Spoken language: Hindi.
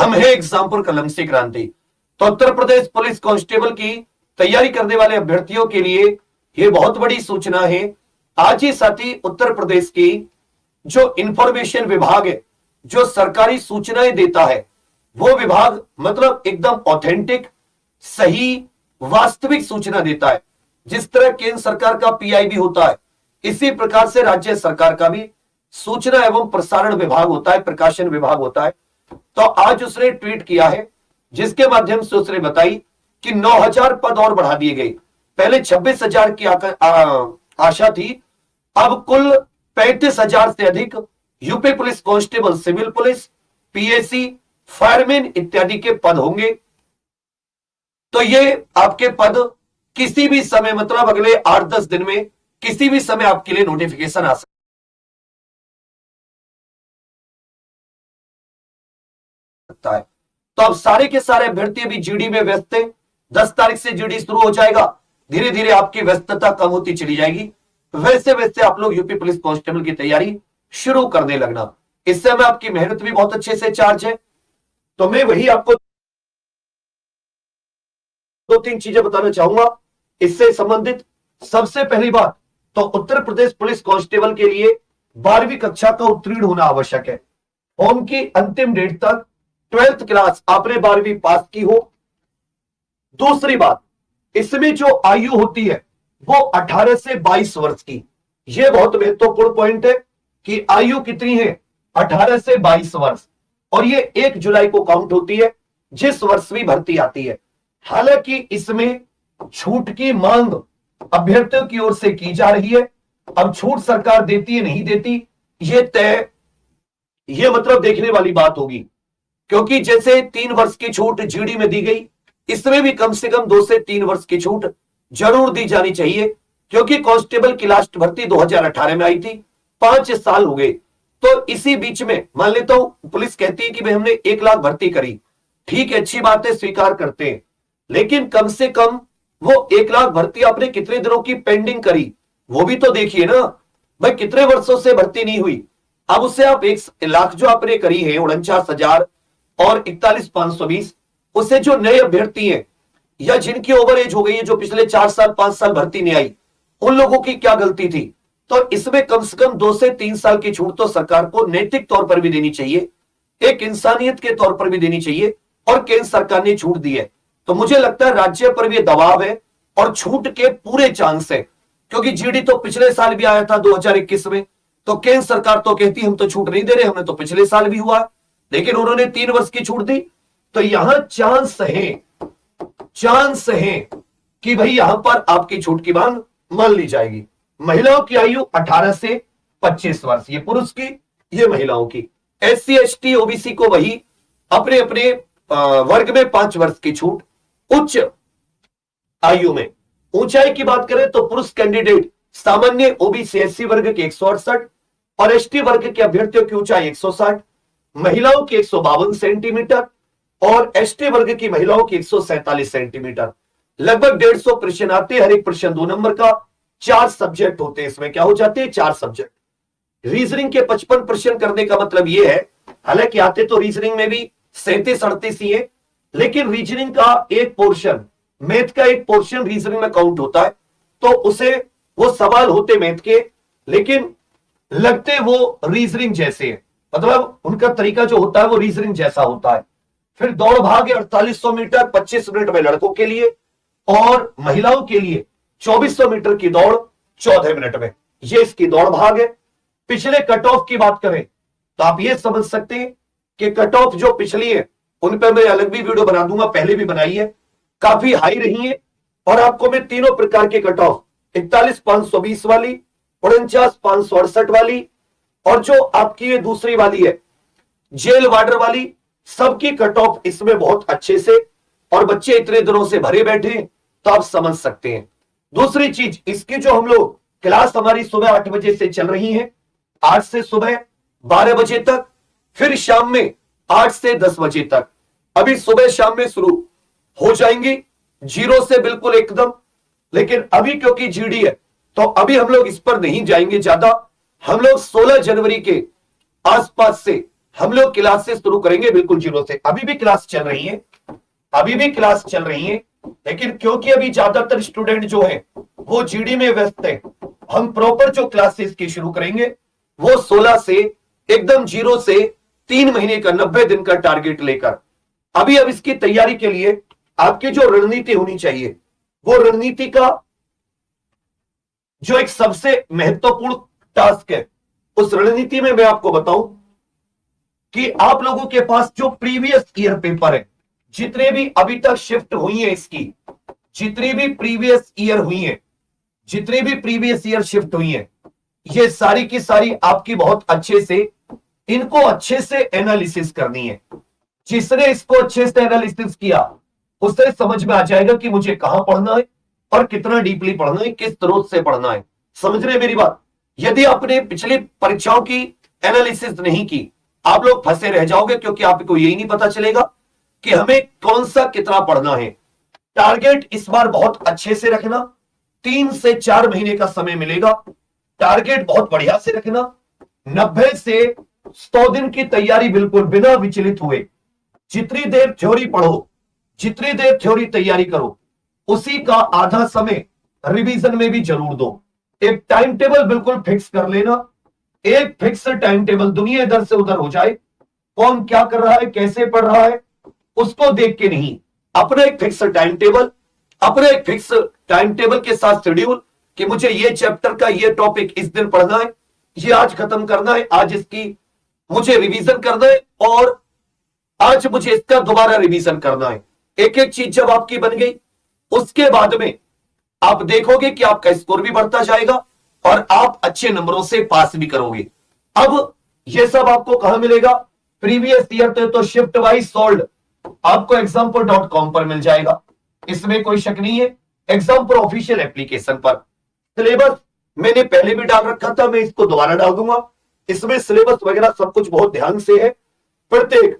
हम है एग्जाम कलम से क्रांति। तो उत्तर प्रदेश पुलिस कांस्टेबल की तैयारी करने वाले अभ्यर्थियों के लिए यह बहुत बड़ी सूचना है। आज ही साथ ही उत्तर प्रदेश की जो इंफॉर्मेशन विभाग है, जो सरकारी सूचनाएं देता है, वो विभाग मतलब एकदम ऑथेंटिक, सही, वास्तविक सूचना देता है। जिस तरह केंद्र सरकार का पीआईबी होता है, इसी प्रकार से राज्य सरकार का भी सूचना एवं प्रसारण विभाग होता है, प्रकाशन विभाग होता है। तो आज उसने ट्वीट किया है, जिसके माध्यम से उसने बताई कि 9,000 पद और बढ़ा दिए गए। पहले 26,000 की आशा थी, अब कुल 35,000 से अधिक UP police constable, civil police, PAC, fireman इत्यादि के पद होंगे। तो ये आपके पद किसी भी समय मतलब अगले 8-10 दिन में किसी भी समय आपके लिए नोटिफिकेशन आ सकता है। तो अब सारे के सारे अभ्यर्थी अभी जीडी में व्यस्त हैं। 10 तारीख से जीडी शुरू हो जाएगा। धीरे धीरे आपकी व्यस्तता कम होती चली जाएगी। वैसे वैसे आप लोग यूपी पुलिस कांस्टेबल की तैयारी शुरू करने लगना। इस समय आपकी मेहनत भी बहुत अच्छे से चार्ज है। तो मैं वही आपको 2-3 चीजें बताना चाहूंगा इससे संबंधित। सबसे पहली बात तो उत्तर प्रदेश पुलिस कांस्टेबल के लिए 12वीं कक्षा का उत्तीर्ण होना आवश्यक है। फॉर्म की अंतिम डेट तक 12th क्लास आपने 12वीं पास की हो। दूसरी बात, इसमें जो आयु होती है वो 18 से 22 वर्ष की। यह बहुत महत्वपूर्ण पॉइंट है कि आयु कितनी है, 18 से 22 वर्ष। और ये 1 जुलाई को काउंट होती है, जिस वर्ष भी भर्ती आती है। हालांकि इसमें छूट की मांग अभ्यर्थियों की ओर से की जा रही है। अब छूट सरकार देती है नहीं देती, ये मतलब देखने वाली बात होगी। क्योंकि जैसे 3 वर्ष की छूट जीडी में दी गई, इसमें भी कम से कम 2 से 3 वर्ष की छूट जरूर दी जानी चाहिए। क्योंकि कांस्टेबल की लास्ट भर्ती 2018 में आई थी, 5 साल हो गए। तो इसी बीच में मान लेता हूं पुलिस कहती है कि भाई हमने 1 लाख भर्ती करी, ठीक है, अच्छी बात है, स्वीकार करते हैं। लेकिन कम से कम वो 1 लाख भर्ती आपने कितने दिनों की पेंडिंग करी, वो भी तो देखिए ना। भाई कितने वर्षों से भर्ती नहीं हुई, अब उससे आप 1 लाख जो आपने करी है 49,000 और 41,520, उससे जो नए अभ्यर्थी हैं या जिनकी ओवर एज हो गई है, जो पिछले 4 साल 5 साल भर्ती नहीं आई, उन लोगों की क्या गलती थी। तो इसमें कम से कम 2 से 3 साल की छूट तो सरकार को नैतिक तौर पर भी देनी चाहिए, एक इंसानियत के तौर पर भी देनी चाहिए। और केंद्र सरकार ने छूट दी है, तो मुझे लगता है राज्य पर भी दबाव है और छूट के पूरे चांस है। क्योंकि जीडी तो पिछले साल भी आया था 2021 में, तो केंद्र सरकार तो कहती हम तो छूट नहीं दे रहे, हमने तो पिछले साल भी हुआ, लेकिन उन्होंने 3 वर्ष की छूट दी। तो यहां चांस है कि भाई यहां पर आपकी छूट की मांग मान ली जाएगी। महिलाओं की आयु 18 से 25 वर्ष, ये पुरुष की, ये महिलाओं की। SC ST OBC को वही अपने अपने वर्ग में 5 वर्ष की छूट। उच्च आयु में ऊंचाई की बात करें तो पुरुष कैंडिडेट सामान्य OBC SC वर्ग के 168 और ST वर्ग के अभ्यर्थियों की ऊंचाई 160, महिलाओं की 152 सेंटीमीटर और ST वर्ग की महिलाओं की 147 सेंटीमीटर। लगभग 150 प्रश्न आते हैं, हर एक प्रश्न 2 नंबर का। 4 सब्जेक्ट होते हैं, इसमें क्या हो जाते हैं, 4 सब्जेक्ट। रीजनिंग के 55 प्रश्न करने का मतलब यह है, हालांकि आते तो रीजनिंग में भी 37-38 ही है, लेकिन रीजनिंग का एक पोर्शन, मैथ का एक पोर्शन रीजनिंग में काउंट होता है। तो उसे वो सवाल होते मैथ के, लेकिन लगते वो रीजनिंग जैसे हैं, मतलब उनका तरीका जो होता है वो रीजनिंग जैसा होता है। फिर दौड़ भाग 4800 मीटर 25 मिनट में लड़कों के लिए, और महिलाओं के लिए 2400 मीटर की दौड़ 14 मिनट में, ये इसकी दौड़ भाग है। पिछले कट ऑफ की बात करें तो आप ये समझ सकते हैं कि कट ऑफ जो पिछली है उन पर मैं अलग भी वीडियो बना दूंगा, पहले भी बनाई है, काफी हाई रही है। और आपको मैं तीनों प्रकार के कट ऑफ, 41,520 वाली, 49,568 वाली, और जो आपकी ये दूसरी वाली है जेल वार्डर वाली, सबकी कट ऑफ इसमें बहुत अच्छे से, और बच्चे इतने दिनों से भरे बैठे हैं तो आप समझ सकते हैं। दूसरी चीज, इसकी जो हम लोग क्लास हमारी सुबह 8 बजे से चल रही है, 8 से सुबह 12 बजे तक, फिर शाम में 8 से 10 बजे तक। अभी सुबह शाम में शुरू हो जाएंगी, 0 से बिल्कुल एकदम। लेकिन अभी क्योंकि जीडी है तो अभी हम लोग इस पर नहीं जाएंगे ज्यादा। हम लोग 16 जनवरी के आसपास से हम लोग क्लासेस शुरू करेंगे बिल्कुल जीरो से। अभी भी क्लास चल रही है, अभी भी क्लास चल रही है, लेकिन क्योंकि अभी ज्यादातर स्टूडेंट जो है वो जीडी में व्यस्त है, हम प्रॉपर जो क्लासेस की शुरू करेंगे वो 16 से एकदम जीरो से 3 महीने का 90 दिन का टारगेट लेकर। अभी अब इसकी तैयारी के लिए आपकी जो रणनीति होनी चाहिए, वो रणनीति का जो एक सबसे महत्वपूर्ण टास्क है, उस रणनीति में मैं आपको बताऊं कि आप लोगों के पास जो प्रीवियस ईयर पेपर है, जितने भी अभी तक शिफ्ट हुई है इसकी, जितनी भी प्रीवियस ईयर हुई है, जितनी भी प्रीवियस ईयर शिफ्ट हुई है, ये सारी की सारी आपकी बहुत अच्छे से, इनको अच्छे से एनालिसिस करनी है। जिसने इसको अच्छे से एनालिसिस किया उससे समझ में आ जाएगा कि मुझे कहां पढ़ना है और कितना डीपली पढ़ना है, किस स्रोत से पढ़ना है। समझ रहे हैं मेरी बात? यदि आपने पिछली परीक्षाओं की एनालिसिस नहीं की, आप लोग फंसे रह जाओगे, क्योंकि आपको यही नहीं पता चलेगा कि हमें कौन सा कितना पढ़ना है। टारगेट इस बार बहुत अच्छे से रखना, 3 से 4 महीने का समय मिलेगा, टारगेट बहुत बढ़िया से रखना। 90 से 100 दिन की तैयारी बिल्कुल बिना विचलित हुए, जितनी देर थ्योरी पढ़ो, जितनी देर थ्योरी तैयारी करो, उसी का आधा समय रिवीजन में भी जरूर दो। एक टाइम टेबल बिल्कुल फिक्स कर लेना, एक फिक्स टाइम टेबल, दुनिया इधर से उधर हो जाए, कौन क्या कर रहा है, कैसे पढ़ रहा है, उसको देख के नहीं, अपना एक फिक्स टाइम टेबल, अपने एक फिक्स टाइम टेबल के साथ शेड्यूल कि मुझे ये चैप्टर का ये टॉपिक इस दिन पढ़ना है, ये आज खत्म करना है, आज इसकी मुझे रिवीजन करना है और आज मुझे इसका दोबारा रिवीजन करना है। एक एक चीज जब आपकी बन गई, उसके बाद में आप देखोगे कि आपका स्कोर भी बढ़ता जाएगा और आप अच्छे नंबरों से पास भी करोगे। अब ये सब आपको कहां मिलेगा? प्रीवियस ईयर तो शिफ्ट वाइज सॉल्व आपको example.com पर मिल जाएगा, इसमें कोई शक नहीं है। एग्जाम्पल ऑफिशियल एप्लीकेशन पर सिलेबस मैंने पहले भी डाल रखा था, मैं इसको दोबारा डाल दूंगा। इसमें सिलेबस वगैरह सब कुछ बहुत ध्यान से है, प्रत्येक